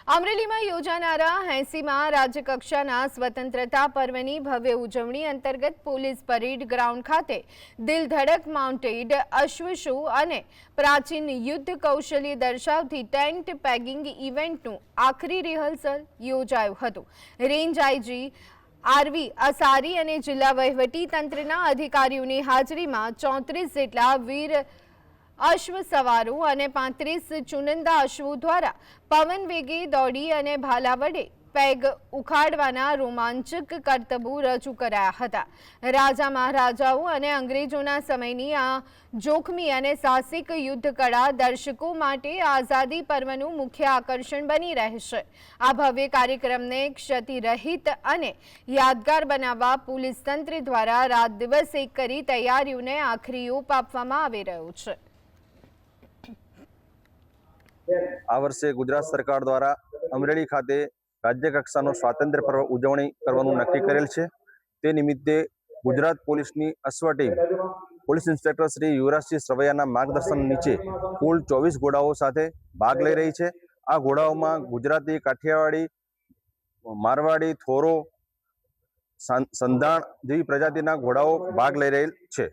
અમરેલીમાં યોજાનારા 80મા રાજ્યકક્ષાના સ્વતંત્રતા પર્વની ભવ્ય ઉજવણી અંતર્ગત પોલીસ પરેડ ગ્રાઉન્ડ ખાતે દિલ ધડક માઉન્ટેડ અશ્વ શો અને પ્રાચીન યુદ્ધ કૌશલ્ય દર્શાવતી ટેન્ટ પેગિંગ ઇવેન્ટનું આખરી રિહર્સલ યોજાયું હતું। રેન્જ આઈજી આરવી અસારી અને જિલ્લા વહીવટી તંત્રના અધિકારીઓની હાજરીમાં 34 જેટલા વીર અશ્વ સવારો અને 35 ચુનંદા અશ્વો દ્વારા પવન વેગે દોડી અને ભાલા વડે પેગ ઉખાડવાના રોમાંચક કરતબો રજૂ કરાયા હતા। રાજા મહારાજાઓ અને અંગ્રેજોના સમયની આ જોખમી અને સાહસિક યુદ્ધ કળા દર્શકો માટે આઝાદી પર્વનું મુખ્ય આકર્ષણ બની રહેશે। આ ભવ્ય કાર્યક્રમને ક્ષતિરહિત અને યાદગાર બનાવવા પોલીસ તંત્ર દ્વારા રાત દિવસ એક કરી તૈયારીઓને આખરી ઓપ આપવામાં આવી રહ્યો છે। આ વર્ષે ગુજરાત સરકાર દ્વારા અમરેલી ખાતે રાજ્ય કક્ષાનો સ્વાતંત્ર્ય પર્વ ઉજવણી કરવાનું નક્કી કરેલ છે। તે નિમિત્તે ગુજરાત પોલીસની અશ્વ team police inspector Shri Yuvrajsinh સરવૈયાના માર્ગદર્શન નીચે કુલ 24 ઘોડાઓ સાથે ભાગ લઈ રહી છે। આ ઘોડાઓમાં ગુજરાતી, કાઠિયાવાડી, મારવાડી, થોરો, સંધાણ જેવી પ્રજાતિના ઘોડાઓ ભાગ લઈ રહેલ છે।